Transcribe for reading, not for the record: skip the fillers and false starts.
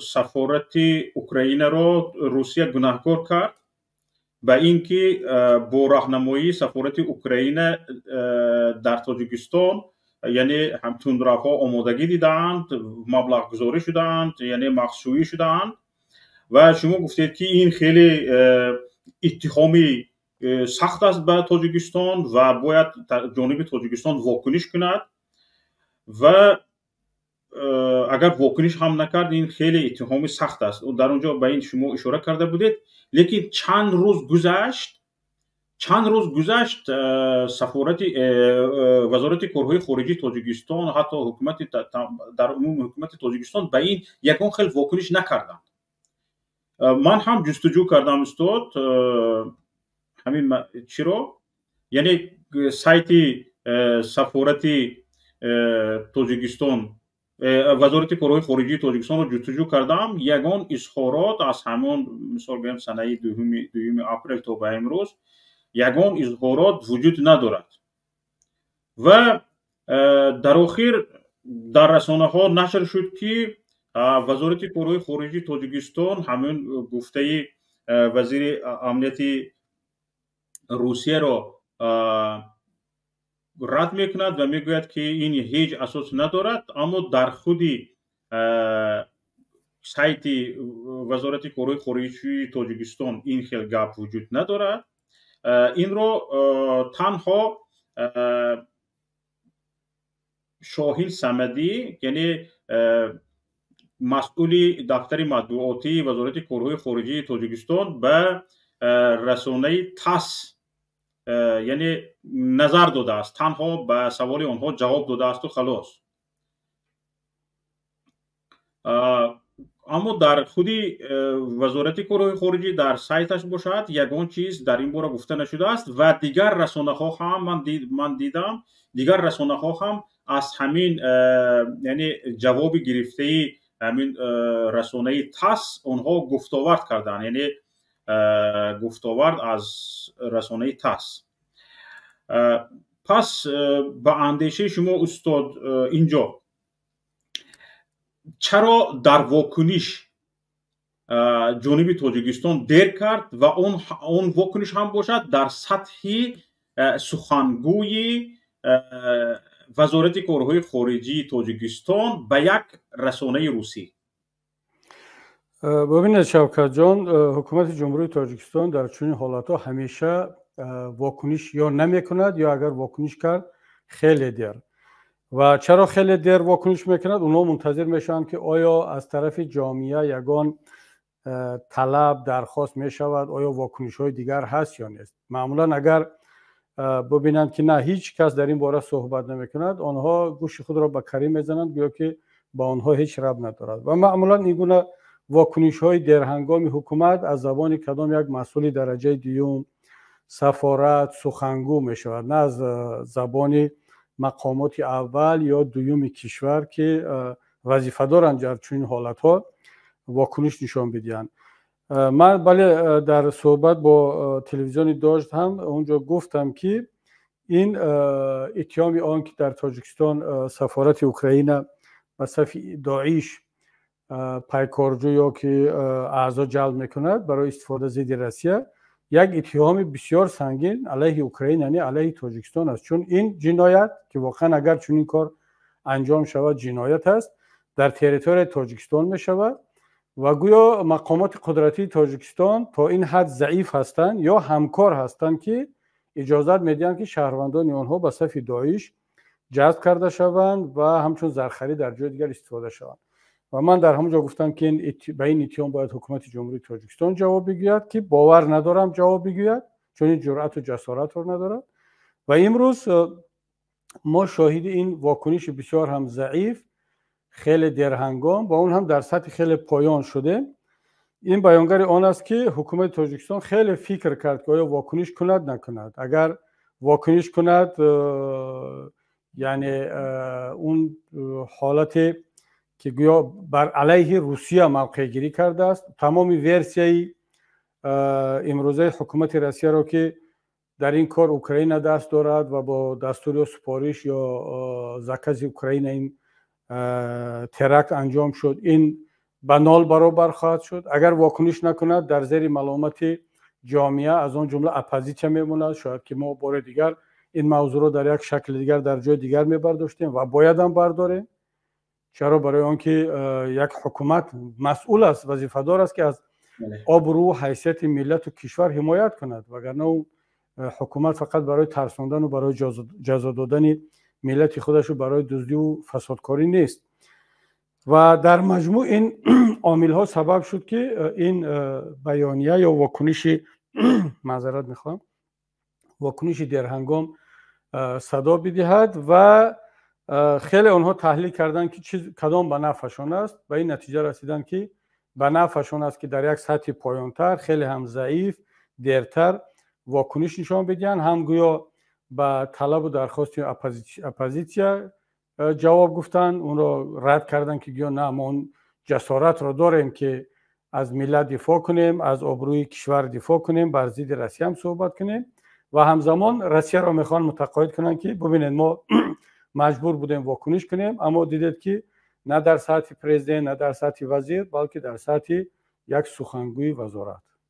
سفارت اوکراین رو روسیه گناهکار کرد و اینکه با راهنمایی سفارت اوکراین در تاجیکستان یعنی هم تندروها آمادگی دیدند، مبلغ گذاری شدند، یعنی مخشویی شدند و شما گفتید که این خیلی اتهامی سخت است به تاجیکستان و باید جانب تاجیکستان واکنش کند و اگر واکنش هم نکرد این خیلی اتهامی سخت است. در اونجا به این شما اشاره کرده بودید. لیکن چند روز گذشت سفارت وزارت کارهای خارجی تاجیکستان حتی حکومت در عموم حکومت تاجیکستان به این یکون خیلی واکنش نکردند. من هم جستجو کردم استاد همین چرا یعنی سایت سفارت تاجیکستان وزارت کارهای خارجی تاجیکستان رو جستجو کردم. یگان اظهارات از همون مثال بگم سنه دوم اپریل تا به امروز یگان اظهارات وجود ندارد و در آخر در رسانه ها نشر شد که وزارت کارهای خارجی تاجیکستان همون گفته وزیر امنیت روسیه را رد میکند و میگوید که این هیچ اساس ندارد، اما در خودی سایت وزارت کارهای خارجی تاجیکستان این خیلی گپ وجود ندارد. این رو تنها شاهین صمدی یعنی مسئول دفتر مطبوعاتی وزارت کارهای خارجی تاجیکستان به رسانه تاس یعنی نظر داده است، تنها به سوال آنها جواب داده است و خلاص. اما در خودی وزارت کارهای خارجی در سایتش باشد یگان چیز در این باره گفته نشده است و دیگر رسانه ها هم من دیدم دیگر رسانه ها هم از همین یعنی جواب گرفته همین رسانه تاس اونها گفتآورد کردن، یعنی گفتآورد از رسانه تاس. پس به اندیشه شما استاد اینجا چرا در واکنش جانب تاجیکستان دیر کرد و اون واکنش هم باشد در سطح سخنگوی وزارت کارهای خارجی تاجیکستان به یک رسانه روسی؟ ببینید شوکت جان، حکومت جمهوری تاجیکستان در چنین حالتها همیشه واکنش یا نمیکند یا اگر واکنش کرد خیلی دیر. و چرا خیلی دیر واکنش میکند؟ اونا منتظر میشن که آیا از طرف جامعه یگان طلب درخواست میشود آیا واکنش های دیگر هست یا نیست. معمولا اگر ببینند که نه هیچ کس در این باره صحبت نمیکند آنها گوش خود را به کری میزنند گویا که با آنها هیچ ربط ندارد و معمولا این گونه واکنش های در هنگام حکومت از زبان کدام یک مسئول درجه دوم سفارت سخنگو می شود، نه از زبان مقامات اول یا دوم کشور که وظیفه دارند در چنین حالت ها واکنش نشان بدهند. من بله در صحبت با تلویزیون داشت هم اونجا گفتم که این اتهام آن که در تاجیکستان سفارت اوکراین به صف داعش پیکارجو یا که اعضا جلب میکند برای استفاده ضد روسیه یک اتهام بسیار سنگین علیه اوکراین یعنی علیه تاجیکستان است، چون این جنایت که واقعا اگر چون این کار انجام شود جنایت است در تریتوری تاجیکستان می شود و گویا مقامات قدرتی تاجیکستان تا این حد ضعیف هستند یا همکار هستند که اجازت میدن که شهروندان آنها به صف داعش جذب کرده شوند و همچون زرخری در جای دیگر استفاده شوند. و من در همونجا گفتم که به این اتهام باید حکومت جمهوری تاجیکستان جواب بگوید که باور ندارم جواب بگوید چون این جرأت و جسارت رو ندارد. و امروز ما شاهد این واکنش بسیار هم ضعیف خیلی درهنگام و اون هم در سطح خیلی پایان شده. این بیانگر آن است که حکومت تاجیکستان خیلی فکر کرد که آیا واکنش کند نکند. اگر واکنش کند یعنی اون حالت که گویا بر علیه روسیه موقع گیری کرده است. تمام ورسیای امروزه حکومت روسیه را که در این کار اوکراین دست دارد و با دستور یا سپارش یا زکز اوکراین این ترکت انجام شد، این به نال برابر خواهد شد. اگر واکنش نکند در زیر ملامت جامعه از آن جمله اپوزیسیا میموند. شاید که ما بار دیگر این موضوع رو در یک شکل دیگر در جای دیگر میبرداشتیم و باید هم برداریم. چرا؟ برای آنکه یک حکومت مسئول است، وظیفه‌دار است که از آبرو و حیثیت ملت و کشور حمایت کند، وگرنه حکومت فقط برای ترساندن و برای جزا دادن ملت خودش و برای دزدی و فسادکاری نیست. و در مجموع این عامل ها سبب شد که این بیانیه یا واکنش معذرت میخوام واکنش درهنگام صدا بدهد و خیلی آنها تحلیل کردن که کدام به نفعشان است و این نتیجه رسیدن که به نفعشان است که در یک سطح پایانتر خیلی هم ضعیف دیرتر واکنش نشان بدهند، هم گویا به طلب و درخواست اپوزیسیا جواب گفتن، اون رو رد کردن که گویا نه ما اون جسارت رو داریم که از ملت دفاع کنیم، از آبروی کشور دفاع کنیم، بر ضد روسیه هم صحبت کنیم و همزمان روسیه رو میخوان متقاعد کنن که ببینید ما مجبور بودیم واکنش کنیم، اما دیدید که نه در سطح پرزیدنت نه در سطح وزیر بلکه در سطح یک سخنگوی وزارت.